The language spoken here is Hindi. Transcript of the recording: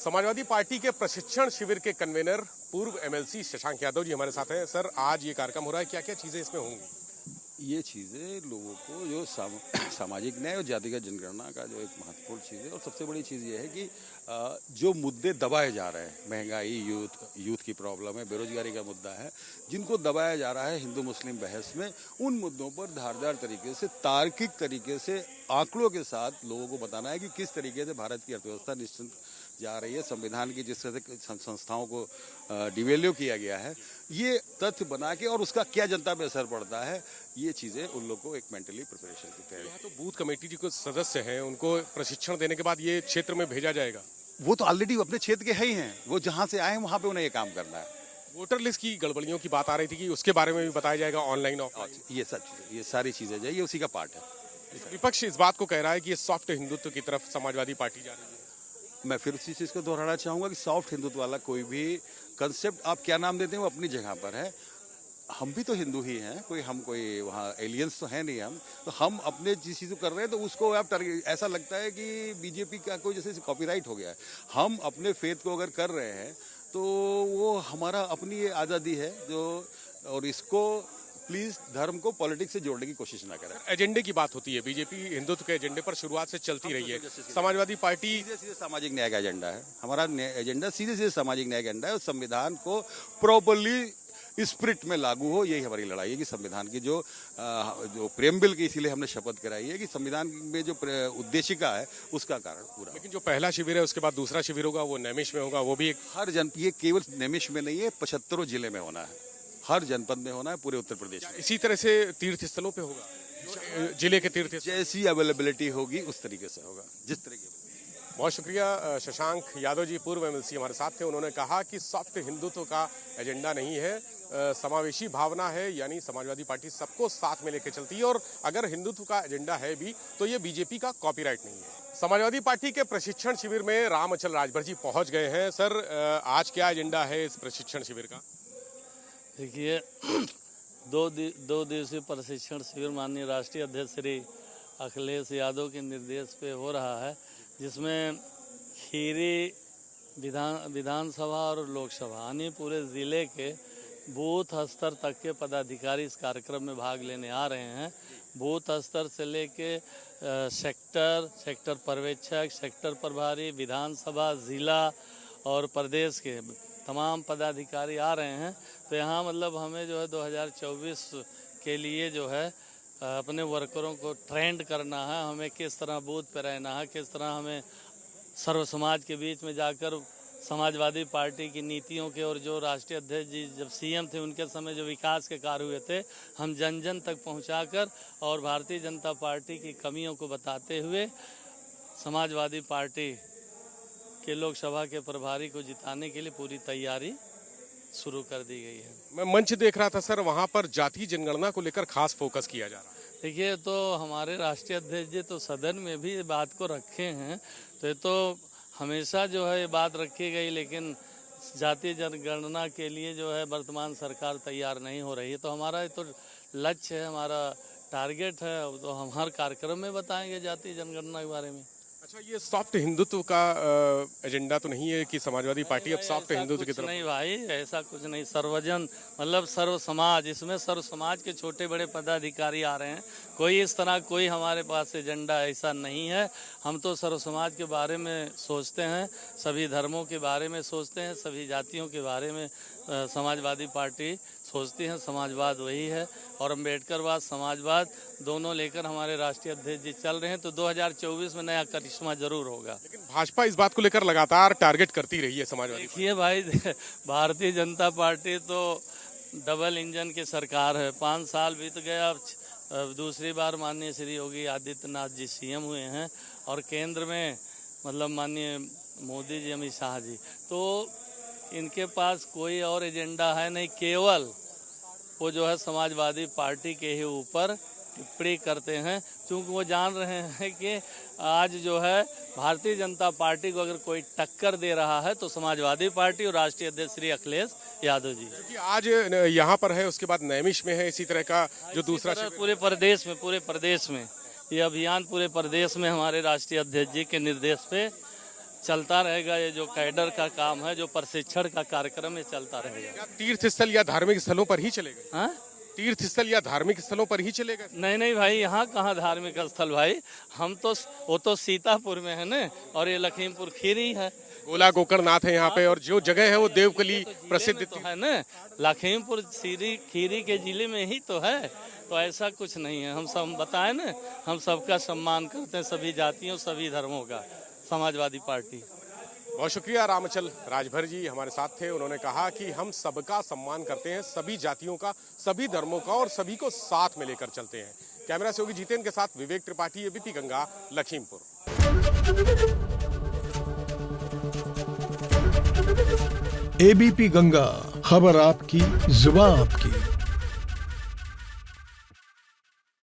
समाजवादी पार्टी के प्रशिक्षण शिविर के कन्वेनर पूर्व एमएलसी शशांक यादव जी हमारे साथ हैं। सर, आज ये कार्यक्रम हो रहा है, क्या क्या चीजें इसमें होंगी? ये चीज़ें लोगों को जो सामाजिक न्याय और जातिगत जनगणना का जो एक महत्वपूर्ण चीज़ है, और सबसे बड़ी चीज़ ये है कि जो मुद्दे दबाए जा रहे हैं, महंगाई, यूथ की प्रॉब्लम है, बेरोजगारी का मुद्दा है, जिनको दबाया जा रहा है हिंदू मुस्लिम बहस में, उन मुद्दों पर धारदार तरीके से, तार्किक तरीके से, आंकड़ों के साथ लोगों को बताना है कि किस तरीके से भारत की अर्थव्यवस्था निश्चित जा रही है, संविधान की जिस तरह से संस्थाओं को डिवेल्यू किया गया है, ये तथ्य बना के, और उसका क्या जनता पे असर पड़ता है, ये चीज़ें उन लोग को एक मेंटली प्रिपरेशन की तैयारी। यहाँ तो बूथ कमेटी जी को सदस्य हैं, उनको प्रशिक्षण देने के बाद ये क्षेत्र में भेजा जाएगा। वो तो ऑलरेडी अपने क्षेत्र के है ही हैं, वो जहाँ से आए हैं वहाँ पे उन्हें ये काम करना है। वोटर लिस्ट की गड़बड़ियों की बात आ रही थी कि उसके बारे में भी बताया जाएगा, ऑनलाइन ऑफलाइन। ये सब चीज़ें, ये सारी चीज़ें जो है, ये उसी का पार्ट है। विपक्ष इस बात को कह रहा है कि ये सॉफ्ट हिंदुत्व की तरफ समाजवादी पार्टी जा रही है। मैं फिर उसी चीज़ को दोहराना चाहूँगा कि सॉफ्ट हिंदुत्व वाला कोई भी कंसेप्ट आप क्या नाम देते हैं वो अपनी जगह पर है। हम भी तो हिंदू ही हैं, कोई वहाँ एलियंस तो है नहीं। हम अपने जिस चीज़ को कर रहे हैं तो उसको आप ऐसा लगता है कि बीजेपी का कोई जैसे कॉपीराइट हो गया है। हम अपने फेथ को अगर कर रहे हैं तो वो हमारा अपनी आज़ादी है जो, और इसको प्लीज धर्म को पॉलिटिक्स से जोड़ने की कोशिश ना करें। एजेंडे की बात होती है, बीजेपी हिंदुत्व के एजेंडे पर शुरुआत से चलती रही है। समाजवादी पार्टी सीधे सामाजिक न्याय का एजेंडा है। हमारा एजेंडा सीधे सामाजिक न्याय का एजेंडा है, और संविधान को प्रॉपरली स्पिरिट में लागू हो, यही हमारी लड़ाई है कि संविधान की जो प्रेमबिल की, इसीलिए हमने शपथ कराई है कि संविधान में जो उद्देशिका है उसका कारण पूरा। लेकिन जो पहला शिविर है उसके बाद दूसरा शिविर होगा, वो नैमिष में होगा, वो भी एक ये केवल नैमिष में नहीं है, 75 जिले में होना है, हर जनपद में होना है, पूरे उत्तर प्रदेश में। इसी तरह से तीर्थ स्थलों पे होगा, जिले के तीर्थ जैसी अवेलेबिलिटी होगी उस तरीके से होगा, जिस तरीके। बहुत शुक्रिया। शशांक यादव जी पूर्व एमएलसी हमारे साथ थे। उन्होंने कहा कि सॉफ्ट हिंदुत्व का एजेंडा नहीं है, समावेशी भावना है, यानी समाजवादी पार्टी सबको साथ में लेकर चलती है, और अगर हिंदुत्व का एजेंडा है भी तो ये बीजेपी का कॉपीराइट नहीं है। समाजवादी पार्टी के प्रशिक्षण शिविर में राम अचल राजभर जी पहुंच गए हैं। सर, आज क्या एजेंडा है इस प्रशिक्षण शिविर का? देखिए, दो दिवसीय प्रशिक्षण शिविर माननीय राष्ट्रीय अध्यक्ष श्री अखिलेश यादव के निर्देश पे हो रहा है, जिसमें खीरी विधानसभा और लोकसभा यानी पूरे ज़िले के बूथ स्तर तक के पदाधिकारी इस कार्यक्रम में भाग लेने आ रहे हैं। बूथ स्तर से लेके सेक्टर पर्यवेक्षक, सेक्टर प्रभारी, विधानसभा, ज़िला और प्रदेश के तमाम पदाधिकारी आ रहे हैं। तो यहाँ मतलब हमें जो है 2024 के लिए जो है अपने वर्करों को ट्रेंड करना है, हमें किस तरह बूथ पे रहना है, किस तरह हमें सर्व समाज के बीच में जाकर समाजवादी पार्टी की नीतियों के, और जो राष्ट्रीय अध्यक्ष जी जब सीएम थे उनके समय जो विकास के कार्य हुए थे, हम जन जन तक पहुंचाकर और भारतीय जनता पार्टी की कमियों को बताते हुए समाजवादी पार्टी के लोकसभा के प्रभारी को जिताने के लिए पूरी तैयारी शुरू कर दी गई है। मैं मंच देख रहा था सर, वहाँ पर जाति जनगणना को लेकर खास फोकस किया जा रहा है। देखिए, तो हमारे राष्ट्रीय अध्यक्ष जी तो सदन में भी ये बात को रखे हैं, तो ये तो हमेशा जो है ये बात रखी गई, लेकिन जातीय जनगणना के लिए जो है वर्तमान सरकार तैयार नहीं हो रही है। तो हमारा तो लक्ष्य है, हमारा टारगेट है, तो हम हर कार्यक्रम में बताएंगे जातीय जनगणना के बारे में। अच्छा, ये सॉफ्ट हिंदुत्व का एजेंडा तो नहीं है कि समाजवादी पार्टी अब सॉफ्ट हिंदुत्व की तरफ? नहीं भाई, ऐसा कुछ नहीं। सर्वजन मतलब सर्व समाज, इसमें सर्व समाज के छोटे बड़े पदाधिकारी आ रहे हैं। कोई इस तरह कोई हमारे पास एजेंडा ऐसा नहीं है। हम तो सर्व समाज के बारे में सोचते हैं, सभी धर्मों के बारे में सोचते हैं, सभी जातियों के बारे में समाजवादी पार्टी सोचती है। समाजवाद वही है, और अम्बेडकरवाद, समाजवाद दोनों लेकर हमारे राष्ट्रीय अध्यक्ष जी चल रहे हैं। तो 2024 में नया करिश्मा जरूर होगा। लेकिन भाजपा इस बात को लेकर लगातार टारगेट करती रही है समाजवादी। देखिए भाई, भारतीय जनता पार्टी तो डबल इंजन की सरकार है। 5 साल बीत गया, अब दूसरी बार माननीय श्री योगी आदित्यनाथ जी सीएम हुए हैं, और केंद्र में मतलब माननीय मोदी जी, अमित शाह जी, तो इनके पास कोई और एजेंडा है नहीं। केवल वो जो है समाजवादी पार्टी के ही ऊपर टिप्पणी करते हैं, क्योंकि वो जान रहे हैं कि आज जो है भारतीय जनता पार्टी को अगर कोई टक्कर दे रहा है तो समाजवादी पार्टी और राष्ट्रीय अध्यक्ष श्री अखिलेश यादव जी। क्योंकि आज यहाँ पर है, उसके बाद नैमिष में है, इसी तरह का जो दूसरा पूरे प्रदेश में ये अभियान पूरे प्रदेश में हमारे राष्ट्रीय अध्यक्ष जी के निर्देश पे चलता रहेगा। ये जो कैडर का काम है, जो प्रशिक्षण का कार्यक्रम है, चलता रहेगा। क्या तीर्थ स्थल या धार्मिक स्थलों पर ही चलेगा? हाँ, तीर्थ स्थल या धार्मिक स्थलों पर ही चलेगा? नहीं नहीं भाई, यहाँ कहाँ धार्मिक स्थल भाई। हम तो वो तो सीतापुर में है ना, और ये लखीमपुर खीरी है। गोला गोकर्णनाथ है यहाँ पे, और जो जगह है वो देवकली प्रसिद्ध तो है ना, लखीमपुर खीरी के जिले में ही तो है। तो ऐसा कुछ नहीं है। हम सब बताए ना, हम सबका सम्मान करते हैं, सभी जातियों सभी धर्मों का, समाजवादी पार्टी। बहुत शुक्रिया। रामचल राजभर जी हमारे साथ थे। उन्होंने कहा कि हम सबका सम्मान करते हैं, सभी जातियों का, सभी धर्मों का, और सभी को साथ में लेकर चलते हैं। कैमरा सहयोगी जितेंद्र के साथ विवेक त्रिपाठी, एबीपी गंगा, लखीमपुर। एबीपी गंगा, खबर आपकी, जुबान आपकी।